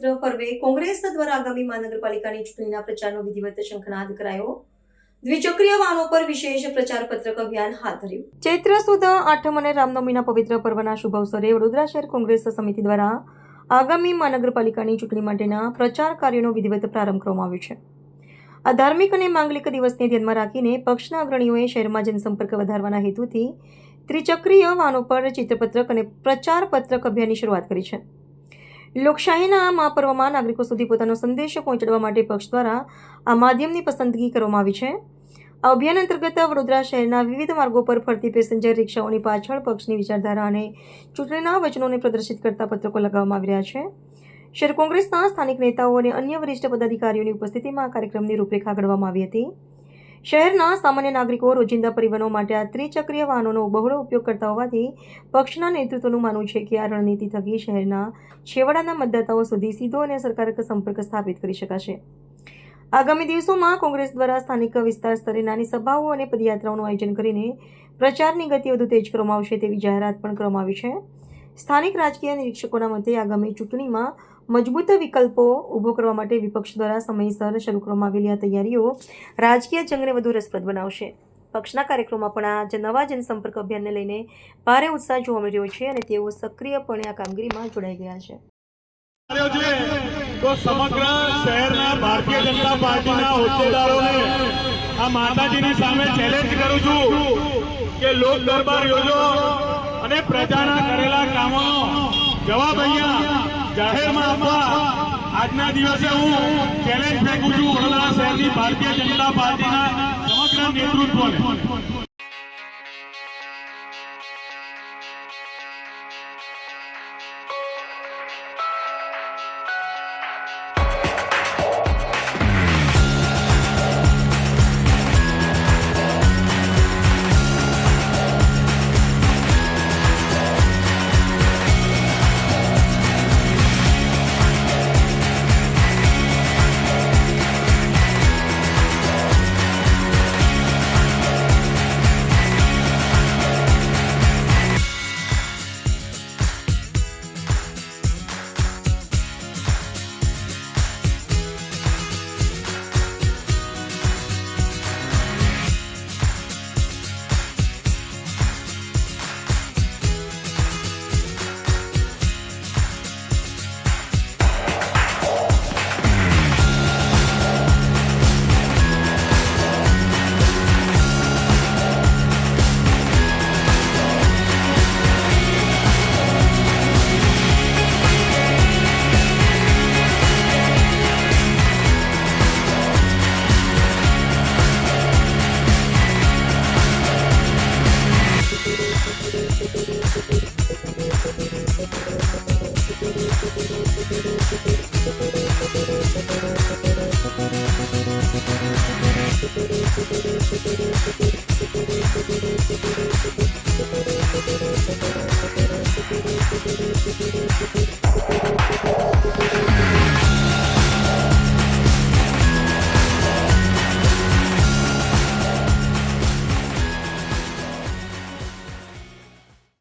પવિત્ર પર્વે કોંગ્રેસ દ્વારા આગામી મહાનગરપાલિકાની ચૂંટણીના પ્રચારનો વિધિવત શંખનાદ કરાયો। દ્વિચક્રીય વાહનો પર વિશેષ પ્રચાર પત્રક અભિયાન હાથ ધર્યું। ચૈત્ર સુદ આઠમ અને રામનવમીના પવિત્ર પર્વના શુભ અવસરે વડોદરા શહેર કોંગ્રેસ સમિતિ દ્વારા આગામી મહાનગરપાલિકાની ચૂંટણી માટેના પ્રચાર કાર્યનો વિધિવત પ્રારંભ કરવામાં આવ્યો છે। આ ધાર્મિક અને માંગલિક દિવસને ધ્યાનમાં રાખીને પક્ષના અગ્રણીઓએ શહેરમાં જનસંપર્ક વધારવાના હેતુથી ત્રિચક્રીય વાહનો પર ચિત્રપત્રક અને પ્રચાર પત્રક અભિયાનની શરૂઆત કરી છે। લોકશાહીના આ મહાપર્વમાં નાગરિકો સુધી પોતાનો સંદેશો પહોંચાડવા માટે પક્ષ દ્વારા આ માધ્યમની પસંદગી કરવામાં આવી છે। આ અભિયાન અંતર્ગત વડોદરા શહેરના વિવિધ માર્ગો પર ફરતી પેસેન્જર રિક્ષાઓની પાછળ પક્ષની વિચારધારા અને ચૂંટણીના વચનોને પ્રદર્શિત કરતા પત્રકો લગાવવામાં આવી રહ્યા છે। શહેર કોંગ્રેસના સ્થાનિક નેતાઓ અને અન્ય વરિષ્ઠ પદાધિકારીઓની ઉપસ્થિતિમાં આ કાર્યક્રમની રૂપરેખા ઘડવામાં આવી હતી। શહેરના સામાન્ય નાગરિકો રોજિંદા પરિવહનો માટે આ ત્રિચક્રીય વાહનોનો બહોળો ઉપયોગ કરતા હોવાથી પક્ષના નેતૃત્વનું માનવું છે કે આ રણનીતિ થકી શહેરના છેવાડાના મતદાતાઓ સુધી સીધો અને અસરકારક સંપર્ક સ્થાપિત કરી શકાશે। આગામી દિવસોમાં કોંગ્રેસ દ્વારા સ્થાનિક વિસ્તાર સ્તરે નાની સભાઓ અને પદયાત્રાઓનું આયોજન કરીને પ્રચારની ગતિ વધુ તેજ કરવામાં આવશે તેવી જાહેરાત પણ કરવામાં આવી છે। સ્થાનિક રાજકીય નિરીક્ષકોના મતે આગામી ચૂંટણીમાં મજબૂત વિકલ્પો ઊભો કરવા માટે વિપક્ષ દ્વારા સમયસર શરૂ કરવામાં આવેલી આ તૈયારીઓ રાજકીય જંગને વધુ રસપ્રદ બનાવશે। પક્ષના કાર્યક્રમમાં પણ આ નવા જનસંપર્ક અભિયાનને લઈને ભારે ઉત્સાહ જોવા મળી રહ્યો છે અને તેઓ સક્રિયપણે આ કામગીરીમાં જોડાઈ ગયા છે। તો સમગ્ર શહેરના ભારતીય જનતા પાર્ટીના હોદ્દેદારોને આ માતાજીની સામે ચેલેન્જ કરું છું કે લોક દરબાર યોજો અને પ્રજાના કરેલા કામોનો જવાબ અહીંયા જાહેરમાં આપવા આજના દિવસે હું ચેલેન્જ ફેંકું છું વડોદરા શહેરની ભારતીય જનતા પાર્ટીના સમગ્ર નેતૃત્વને।